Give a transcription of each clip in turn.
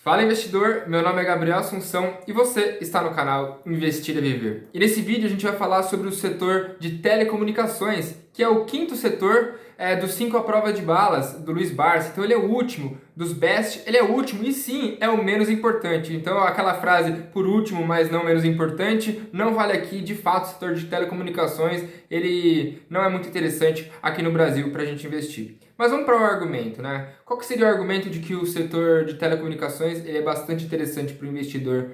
Fala investidor, meu nome é Gabriel Assunção e você está no canal Investir é Viver. E nesse vídeo a gente vai falar sobre o setor de telecomunicações, que é o quinto setor dos 5 à prova de balas do Luiz Barsi. Então ele é o último dos best, ele é o último e sim, é o menos importante. Então aquela frase por último, mas não menos importante, não vale aqui. De fato, o setor de telecomunicações, ele não é muito interessante aqui no Brasil para a gente investir. Mas vamos para o argumento, né? Qual que seria o argumento de que o setor de telecomunicações ele é bastante interessante para o investidor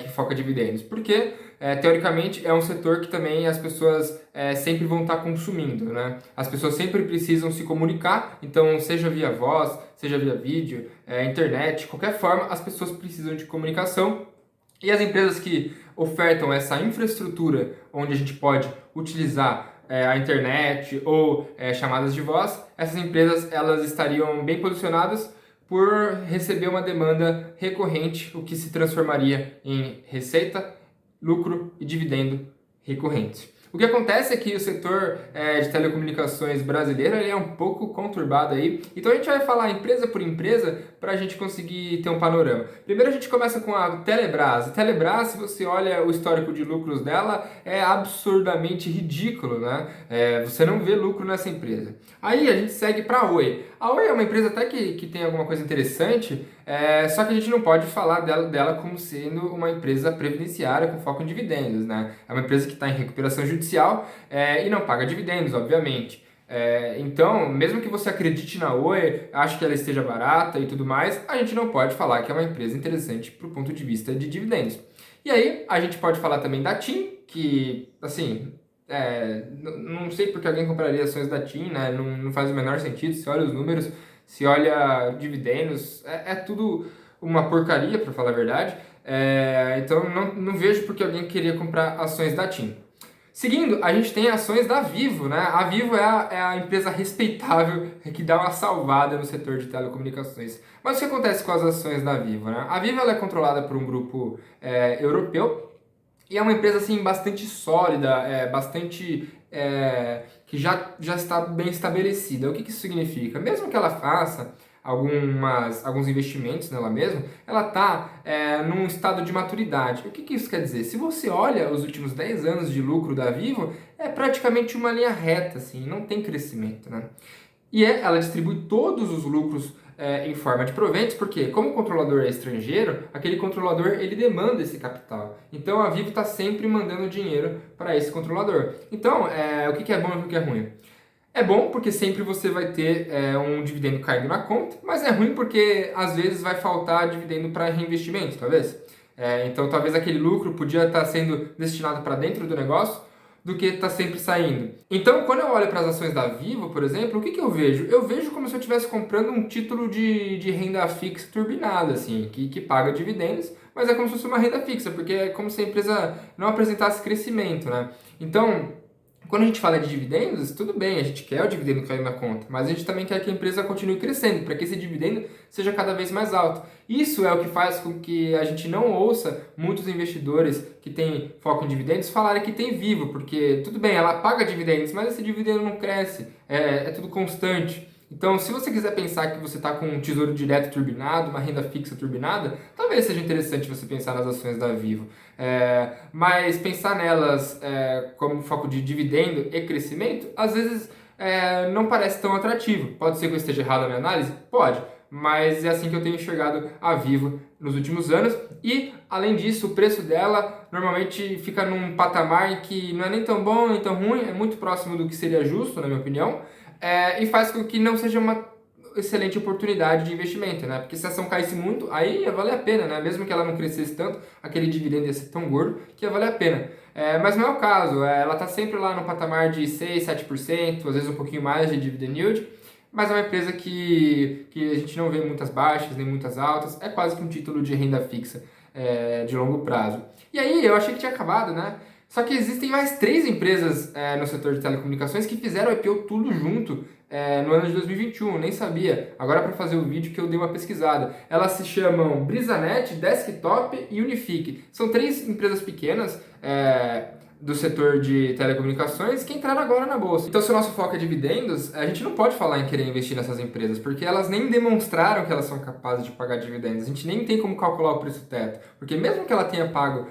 que foca dividendos? Porque, teoricamente, é um setor que também as pessoas sempre vão estar consumindo, né? As pessoas sempre precisam se comunicar, então seja via voz, seja via vídeo, internet, qualquer forma, as pessoas precisam de comunicação. E as empresas que ofertam essa infraestrutura onde a gente pode utilizar a internet ou chamadas de voz, essas empresas elas estariam bem posicionadas por receber uma demanda recorrente, o que se transformaria em receita, lucro e dividendo recorrente. O que acontece é que o setor de telecomunicações brasileiro ele é um pouco conturbado aí, então a gente vai falar empresa por empresa para a gente conseguir ter um panorama. Primeiro a gente começa com a Telebrás. A Telebrás, se você olha o histórico de lucros dela, é absurdamente ridículo, né? Você não vê lucro nessa empresa. Aí a gente segue para a Oi. A Oi é uma empresa até que tem alguma coisa interessante, só que a gente não pode falar dela como sendo uma empresa previdenciária com foco em dividendos, né? É uma empresa que está em recuperação judicial e não paga dividendos, obviamente. Então, mesmo que você acredite na Oi, ache que ela esteja barata e tudo mais, a gente não pode falar que é uma empresa interessante para o ponto de vista de dividendos. E aí, a gente pode falar também da TIM, que, assim, não sei porque alguém compraria ações da TIM, né? Não faz o menor sentido. Se olha os números, se olha dividendos, é tudo uma porcaria, para falar a verdade. Então não vejo porque alguém queria comprar ações da TIM. Seguindo, a gente tem ações da Vivo, né? A Vivo é a empresa respeitável que dá uma salvada no setor de telecomunicações. Mas o que acontece com as ações da Vivo, né? A Vivo ela é controlada por um grupo europeu e é uma empresa assim bastante sólida, que já está bem estabelecida. O que isso significa? Mesmo que ela faça alguns investimentos nela mesma, ela está num estado de maturidade. O que isso quer dizer? Se você olha os últimos 10 anos de lucro da Vivo, é praticamente uma linha reta, assim, não tem crescimento, né? E ela distribui todos os lucros em forma de proventos, porque como o controlador é estrangeiro, aquele controlador ele demanda esse capital. Então a Vivo está sempre mandando dinheiro para esse controlador. Então, o que é bom e o que é ruim? É bom porque sempre você vai ter um dividendo caindo na conta, mas é ruim porque às vezes vai faltar dividendo para reinvestimento, talvez. Então talvez aquele lucro podia estar sendo destinado para dentro do negócio do que está sempre saindo. Então, quando eu olho para as ações da Vivo, por exemplo, o que eu vejo? Eu vejo como se eu estivesse comprando um título de renda fixa turbinada, assim, que paga dividendos, mas é como se fosse uma renda fixa, porque é como se a empresa não apresentasse crescimento, né? Então, quando a gente fala de dividendos, tudo bem, a gente quer o dividendo caindo na conta, mas a gente também quer que a empresa continue crescendo, para que esse dividendo seja cada vez mais alto. Isso é o que faz com que a gente não ouça muitos investidores que têm foco em dividendos falarem que tem Vivo, porque tudo bem, ela paga dividendos, mas esse dividendo não cresce, é tudo constante. Então, se você quiser pensar que você está com um tesouro direto turbinado, uma renda fixa turbinada, talvez seja interessante você pensar nas ações da Vivo. Mas pensar nelas como foco de dividendo e crescimento, às vezes não parece tão atrativo. Pode ser que eu esteja errado na minha análise? Pode. Mas é assim que eu tenho enxergado a Vivo nos últimos anos. E, além disso, o preço dela normalmente fica num patamar em que não é nem tão bom nem tão ruim, é muito próximo do que seria justo, na minha opinião. E faz com que não seja uma excelente oportunidade de investimento, né? Porque se a ação caísse muito, aí ia valer a pena, né? Mesmo que ela não crescesse tanto, aquele dividendo ia ser tão gordo que ia valer a pena. Mas não é o caso, ela está sempre lá no patamar de 6, 7%, às vezes um pouquinho mais de dividend yield, mas é uma empresa que a gente não vê muitas baixas nem muitas altas, é quase que um título de renda fixa de longo prazo. E aí, eu achei que tinha acabado, né? Só que existem mais 3 empresas no setor de telecomunicações que fizeram IPO tudo junto no ano de 2021, nem sabia. Agora para fazer o vídeo que eu dei uma pesquisada. Elas se chamam Brisanet, Desktop e Unifique. São 3 empresas pequenas, do setor de telecomunicações que entraram agora na bolsa. Então, se o nosso foco é dividendos, a gente não pode falar em querer investir nessas empresas, porque elas nem demonstraram que elas são capazes de pagar dividendos. A gente nem tem como calcular o preço teto, porque mesmo que ela tenha pago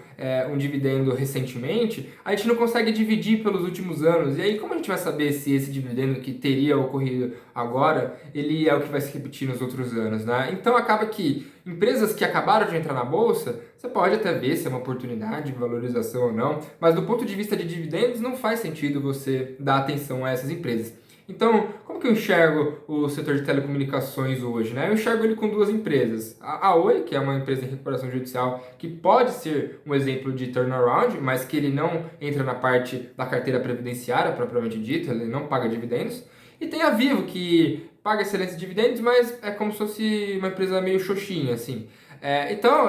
um dividendo recentemente, a gente não consegue dividir pelos últimos anos. E aí, como a gente vai saber se esse dividendo que teria ocorrido agora, ele é o que vai se repetir nos outros anos, né? Então, acaba que empresas que acabaram de entrar na bolsa, você pode até ver se é uma oportunidade de valorização ou não, mas do ponto de vista de dividendos não faz sentido você dar atenção a essas empresas. Então, como que eu enxergo o setor de telecomunicações hoje, né? Eu enxergo ele com duas empresas. A Oi, que é uma empresa em recuperação judicial, que pode ser um exemplo de turnaround, mas que ele não entra na parte da carteira previdenciária, propriamente dito, ele não paga dividendos. E tem a Vivo, que paga excelentes dividendos, mas é como se fosse uma empresa meio xoxinha, assim. Então,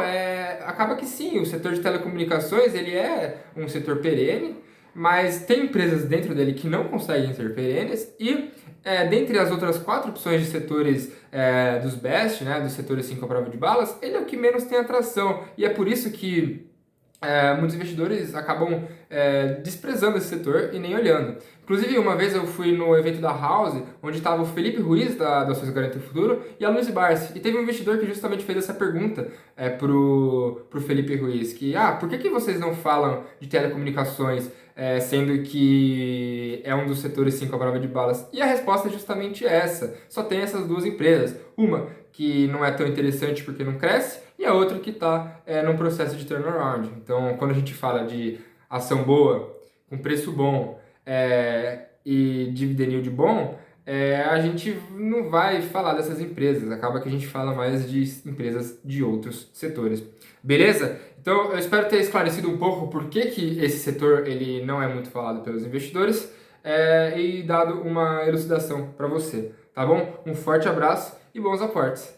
acaba que sim, o setor de telecomunicações ele é um setor perene, mas tem empresas dentro dele que não conseguem ser perenes e dentre as outras quatro opções de setores dos best, né, dos setores 5 à prova de balas, ele é o que menos tem atração e é por isso que muitos investidores acabam desprezando esse setor e nem olhando. Inclusive, uma vez eu fui no evento da House, onde estava o Felipe Ruiz, da Ações Garantia Futuro, e a Luiz Barsi. E teve um investidor que justamente fez essa pergunta pro Felipe Ruiz, que, por que vocês não falam de telecomunicações, sendo que é um dos setores 5 à prova de balas? E a resposta é justamente essa. Só tem essas duas empresas. Uma que não é tão interessante porque não cresce, e a outra que está num processo de turnaround. Então, quando a gente fala de ação boa, com preço bom e dividend yield bom, a gente não vai falar dessas empresas. Acaba que a gente fala mais de empresas de outros setores. Beleza? Então, eu espero ter esclarecido um pouco por que esse setor ele não é muito falado pelos investidores e dado uma elucidação para você. Tá bom? Um forte abraço e bons aportes!